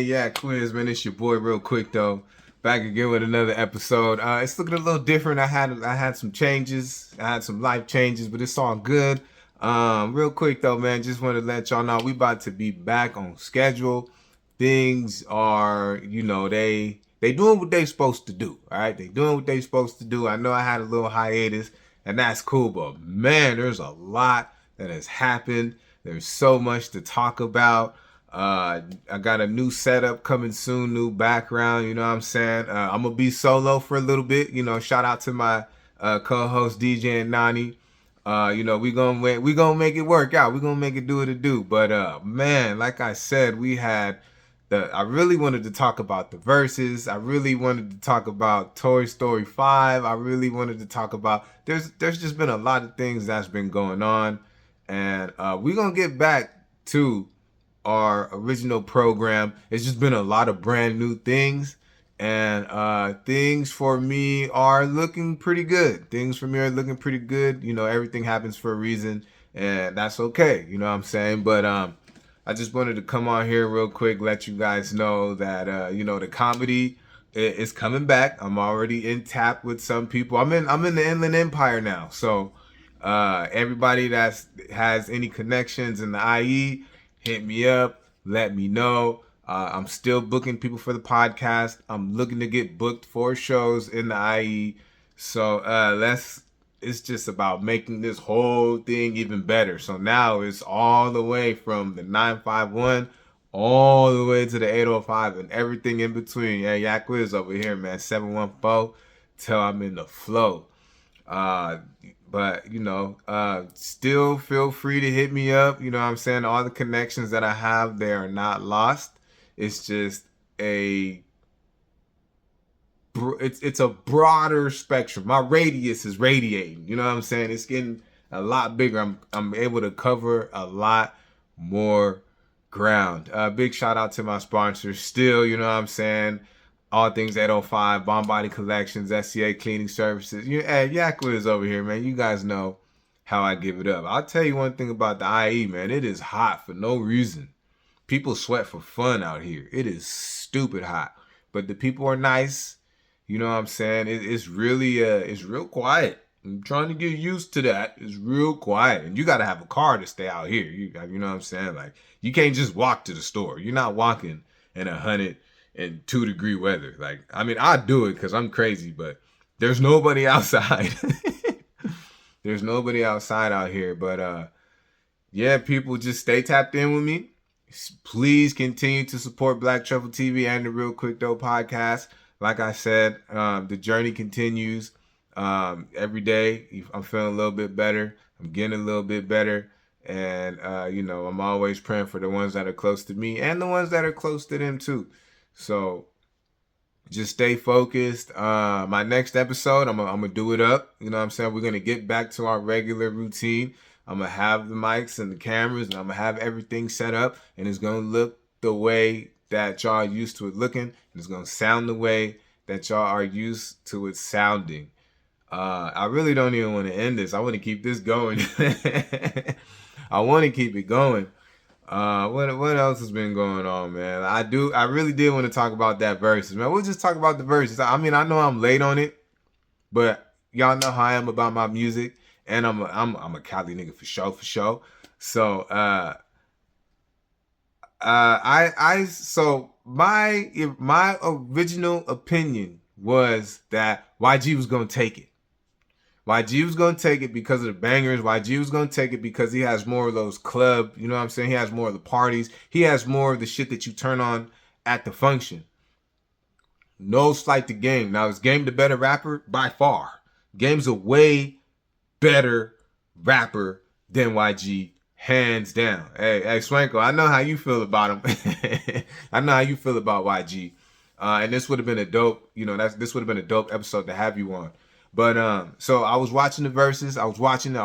Yeah, quiz, man. It's your boy, Realquicctho, back again with another episode. It's looking a little different. I had some changes. I had some life changes, but it's all good. Real quick though, man, just want to let y'all know we about to be back on schedule. Things are, they doing what they supposed to do. All right, they doing what they supposed to do. I know I had a little hiatus, and that's cool, but man, there's a lot that has happened. There's so much to talk about. I got a new setup coming soon, new background, you know what I'm saying? I'm gonna be solo for a little bit, shout out to my co-host DJ and Nani. We gonna make it work out. We gonna make it do what it do. But man, like I said, I really wanted to talk about the Verzuz. I really wanted to talk about Toy Story 5. I really wanted to talk about there's just been a lot of things that's been going on. And we're gonna get back to our original program. It's just been a lot of brand new things, and things for me are looking pretty good. Everything happens for a reason, and that's okay. You know what I'm saying? But I just wanted to come on here real quick, let you guys know that the comedy is coming back. I'm already in tap with some people. I'm in the Inland Empire now, so everybody that has any connections in the IE, hit me up, let me know. I'm still booking people for the podcast. I'm looking to get booked for shows in the IE. So it's just about making this whole thing even better. So now it's all the way from the 951 all the way to the 805 and everything in between. Yeah, Yak Wiz over here, man. 714 till I'm in the flow. But still feel free to hit me up. You know what I'm saying? All the connections that I have, they are not lost. It's just it's a broader spectrum. My radius is radiating. You know what I'm saying? It's getting a lot bigger. I'm able to cover a lot more ground. Big shout out to my sponsors still, you know what I'm saying? All things 805, Bomb Body Collections, SCA Cleaning Services. Hey, Yakwa is over here, man. You guys know how I give it up. I'll tell you one thing about the IE, man. It is hot for no reason. People sweat for fun out here. It is stupid hot. But the people are nice. You know what I'm saying? It's really, it's real quiet. I'm trying to get used to that. It's real quiet. And you got to have a car to stay out here. You know what I'm saying? Like, you can't just walk to the store. You're not walking in 102-degree weather. Like, I mean, I do it because I'm crazy, but there's nobody outside. There's nobody outside out here. But yeah, people, just stay tapped in with me. Please continue to support Black Truffle TV and the Realquicctho Podcast. Like I said, the journey continues. Every day I'm feeling a little bit better. I'm getting a little bit better. And I'm always praying for the ones that are close to me and the ones that are close to them too. So just stay focused. My next episode, I'm gonna do it up. You know what I'm saying? We're gonna get back to our regular routine. I'm gonna have the mics and the cameras, and I'm gonna have everything set up, and it's gonna look the way that y'all are used to it looking, and it's gonna sound the way that y'all are used to it sounding. I really don't even want to end this. I want to keep this going. I want to keep it going. What else has been going on, man? I really did want to talk about that Verzuz, man. We'll just talk about the Verzuz. I mean, I know I'm late on it, but y'all know how I am about my music, and I'm a Cali nigga for sure. So my original opinion was that YG was gonna take it. YG was going to take it because of the bangers. YG was going to take it because he has more of those club, you know what I'm saying? He has more of the parties. He has more of the shit that you turn on at the function. No slight to Game. Now, is Game the better rapper? By far. Game's a way better rapper than YG, hands down. Hey, Swanko, I know how you feel about him. I know how you feel about YG. And this would have been a dope, this would have been a dope episode to have you on. But so I was watching the Verzuz. I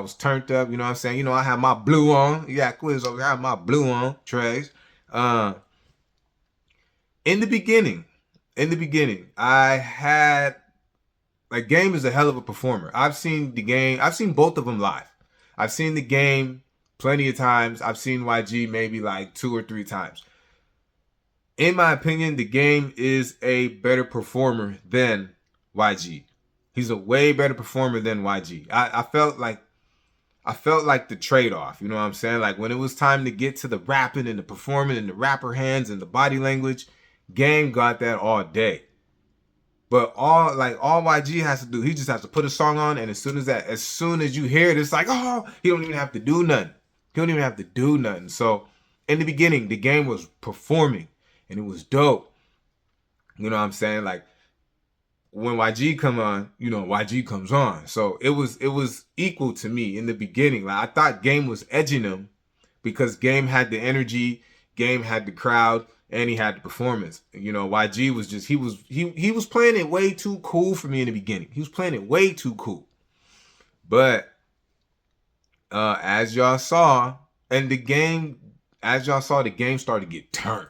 was turned up, you know what I'm saying? I had my blue on. Yeah, quiz over. I had my blue on, Trace. In the beginning, I had Game is a hell of a performer. I've seen the Game. I've seen both of them live. I've seen the Game plenty of times. I've seen YG maybe like 2 or 3 times. in my opinion, the game is a better performer than YG. He's a way better performer than YG. I felt like the trade-off, you know what I'm saying? Like when it was time to get to the rapping and the performing and the rapper hands and the body language, Game got that all day. But all YG has to do, he just has to put a song on, and as soon as you hear it, it's like, oh, he don't even have to do nothing. He don't even have to do nothing. So in the beginning, the Game was performing and it was dope. You know what I'm saying? Like when YG come on, you know, YG comes on. So it was equal to me in the beginning. Like I thought Game was edging him because Game had the energy, Game had the crowd, and he had the performance. You know, YG was just, he was playing it way too cool for me in the beginning. He was playing it way too cool. But as y'all saw, the game started to get turned.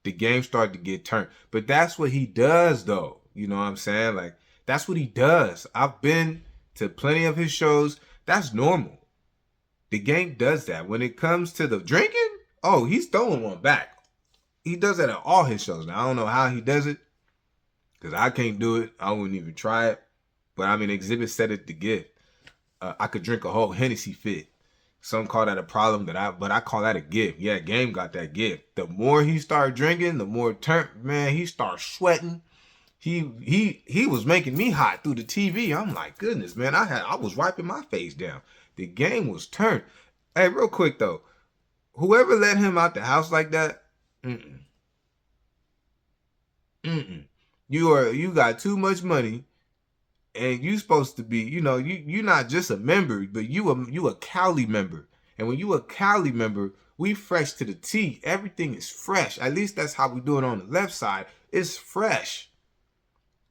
The game started to get turned. But that's what he does though. You know what I'm saying? Like, that's what he does. I've been to plenty of his shows. That's normal. The Game does that. When it comes to the drinking, oh, he's throwing one back. He does that at all his shows. Now, I don't know how he does it, because I can't do it. I wouldn't even try it. But, I mean, Exhibit said it the gift. I could drink a whole Hennessy fit. Some call that a problem, but I call that a gift. Yeah, Game got that gift. The more he started drinking, the more he started sweating. He was making me hot through the TV. I'm like, goodness, man, I was wiping my face down. The Game was turned. Hey, real quick though, whoever let him out the house like that, you got too much money, and you supposed to be, you know, you're not just a member, but you a Cali member. And when you a Cali member, we fresh to the T. Everything is fresh. At least that's how we do it on the left side. It's fresh.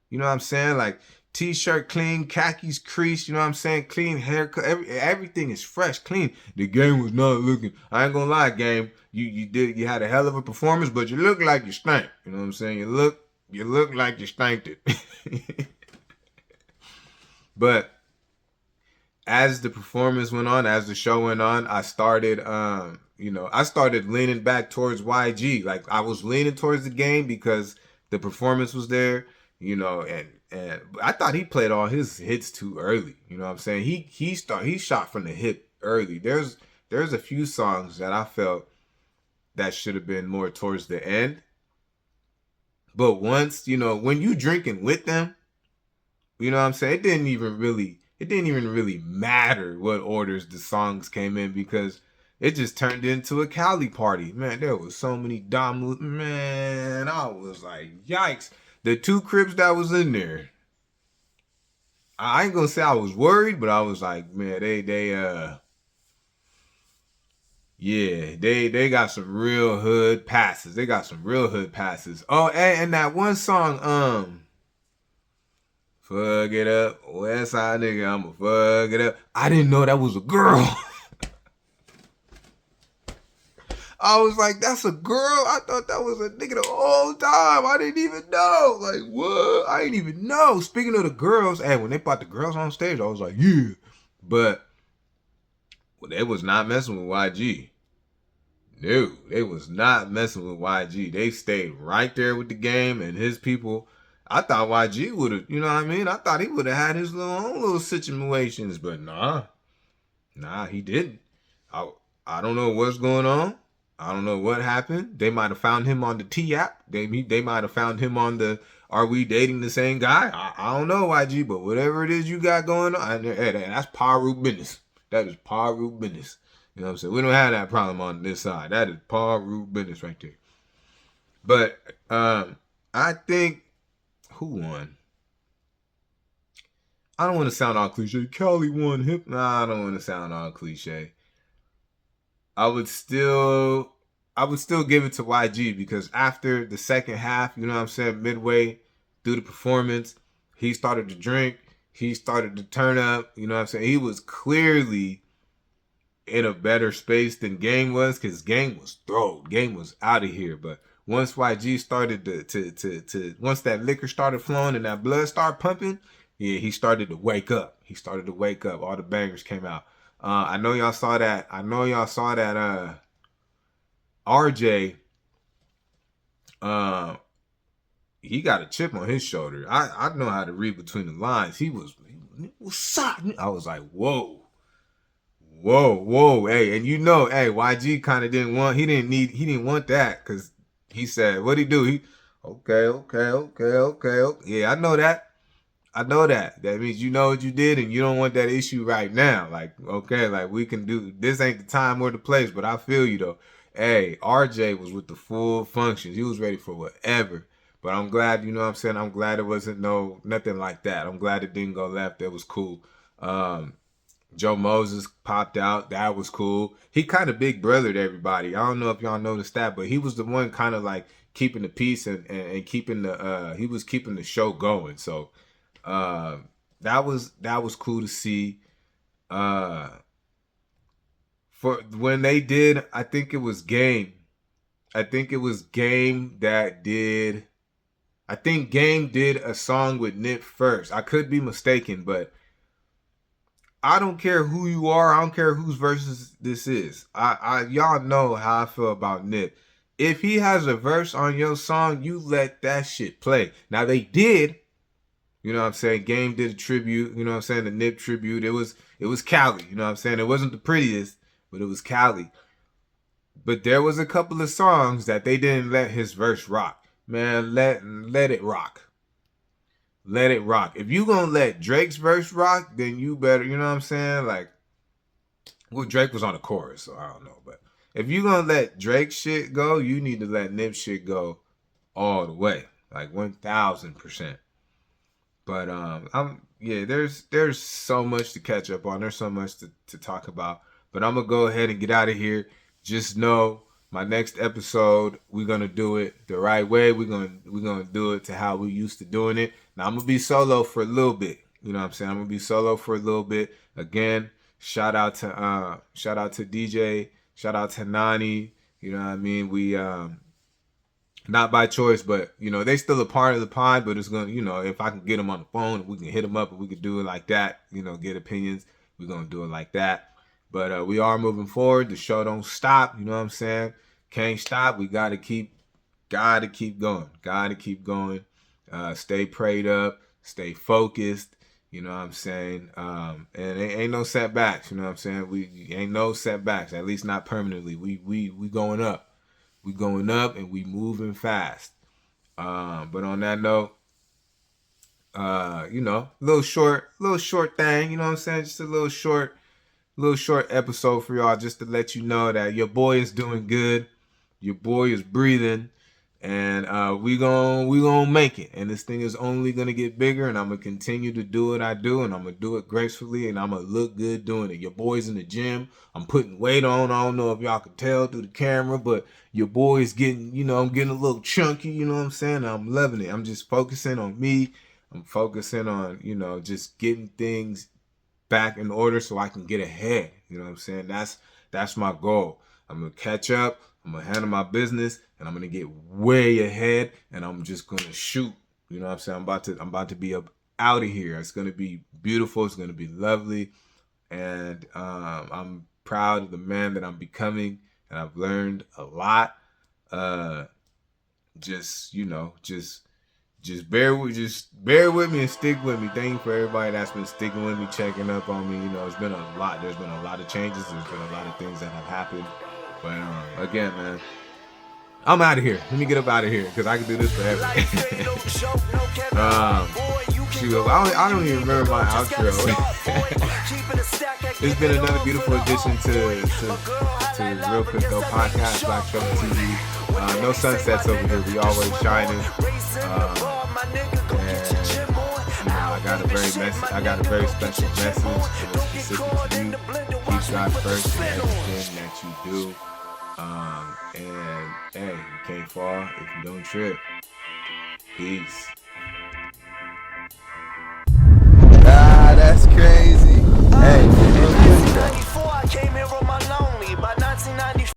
You know what I'm saying? Like t-shirt clean, khakis creased, you know what I'm saying? Clean haircut, everything is fresh, clean. The Game was not looking, I ain't gonna lie, Game, you had a hell of a performance, but you look like you stank. You know what I'm saying? You look like you stanked it. But as the performance went on, as the show went on, I started leaning back towards YG. Like I was leaning towards the Game because the performance was there, you know, and I thought he played all his hits too early. You know what I'm saying? He shot from the hip early. There's a few songs that I felt that should have been more towards the end. But once, you know, when you drinking with them, you know what I'm saying? It didn't even really matter what orders the songs came in, because it just turned into a Cali party. Man, there was so many man, I was like, yikes. The two Crips that was in there, I ain't gonna say I was worried, but I was like, man, they got some real hood passes. Oh, and that one song, fuck it up, West Side nigga, I'ma fuck it up. I didn't know that was a girl. I was like, that's a girl? I thought that was a nigga the whole time. I didn't even know. Like, what? I didn't even know. Speaking of the girls, and when they brought the girls on stage, I was like, yeah. But they was not messing with YG. No, they was not messing with YG. They stayed right there with the Game and his people. I thought YG would have, you know what I mean? I thought he would have had his own little situations, but nah, he didn't. I don't know what's going on. I don't know what happened. They might have found him on the T app. They might have found him on the Are We Dating the Same Guy? I don't know, YG, but whatever it is you got going on, that's power root business. That is power root business. You know what I'm saying? We don't have that problem on this side. That is power root business right there. But I think, who won? I don't want to sound all cliche. Cali won hip. Nah, I don't want to sound all cliche. I would still give it to YG, because after the second half, you know what I'm saying, midway through the performance, he started to drink, he started to turn up, you know what I'm saying? He was clearly in a better space than Game was, because Game was thrown. Game was out of here. But once YG started to once that liquor started flowing and that blood started pumping, yeah, he started to wake up. All the bangers came out. I know y'all saw that. RJ he got a chip on his shoulder. I know how to read between the lines. He was, what's up? I was like, whoa. Hey, and hey, YG kind of he didn't want that, because he said, what'd he do? Okay. Yeah, I know that. That means you know what you did and you don't want that issue right now. Like, okay, like we can do, this ain't the time or the place, but I feel you though. Hey, RJ was with the full functions. He was ready for whatever. But I'm glad, you know what I'm saying? I'm glad it wasn't nothing like that. I'm glad it didn't go left. That was cool. Joe Moses popped out. That was cool. He kind of big brothered everybody. I don't know if y'all noticed that, but he was the one kind of like keeping the peace and keeping he was keeping the show going. So that was cool to see. For when they did, I think it was Game that did. I think Game did a song with Nip first. I could be mistaken, but I don't care who you are. I don't care whose verses this is. Y'all know how I feel about Nip. If he has a verse on your song, you let that shit play. Now they did, you know what I'm saying? Game did a tribute, you know what I'm saying? The Nip tribute. It was Cali, you know what I'm saying? It wasn't the prettiest, but it was Cali. But there was a couple of songs that they didn't let his verse rock. Man, let it rock. Let it rock. If you gonna let Drake's verse rock, then you better, you know what I'm saying? Like, well, Drake was on the chorus, so I don't know. But if you gonna let Drake's shit go, you need to let Nip's shit go all the way. Like 1000%. But there's so much to catch up on. There's so much to talk about. But I'm gonna go ahead and get out of here. Just know my next episode, we're gonna do it the right way. We're gonna do it to how we used to doing it. Now I'm gonna be solo for a little bit. You know what I'm saying? I'm gonna be solo for a little bit. Again, shout out to DJ, shout out to Nani. You know what I mean? We not by choice, but you know, they still a part of the pod, but it's gonna, you know, if I can get them on the phone, we can hit them up and we can do it like that, you know, get opinions. We're gonna do it like that. But we are moving forward. The show don't stop. You know what I'm saying? Can't stop. We gotta keep going. Gotta keep going. Stay prayed up. Stay focused. You know what I'm saying? And ain't no setbacks. You know what I'm saying? We ain't no setbacks. At least not permanently. We going up. We going up and we moving fast. But on that note, you know, little short thing. You know what I'm saying? Just a little short episode for y'all, just to let you know that your boy is doing good, your boy is breathing, and we gonna make it. And this thing is only gonna get bigger, and I'm gonna continue to do what I do, and I'm gonna do it gracefully, and I'm gonna look good doing it. Your boy's in the gym. I'm putting weight on. I don't know if y'all can tell through the camera, but your boy's getting, you know, I'm getting a little chunky. You know what I'm saying? I'm loving it. I'm just focusing on me. I'm focusing on, you know, just getting things back in order so I can get ahead. You know what I'm saying? That's my goal. I'm gonna catch up. I'm gonna handle my business, and I'm gonna get way ahead, and I'm just gonna shoot. You know what I'm saying? I'm about to be up out of here. It's gonna be beautiful. It's gonna be lovely, and I'm proud of the man that I'm becoming, and I've learned a lot. Just bear with me and stick with me. Thank you for everybody that's been sticking with me, checking up on me. You know, it's been a lot. There's been a lot of changes. There's been a lot of things that have happened. But again, man, I'm out of here. Let me get up out of here because I can do this forever. I don't even remember my outro. It's been another beautiful addition to Realquicctho Podcast, Black Truck TV. No sunsets over here. We always shining. I got a very special message, and it's specific to you. Keep God first in everything that you do. And hey, you can't fall if you don't trip. Peace. That's crazy. Hey,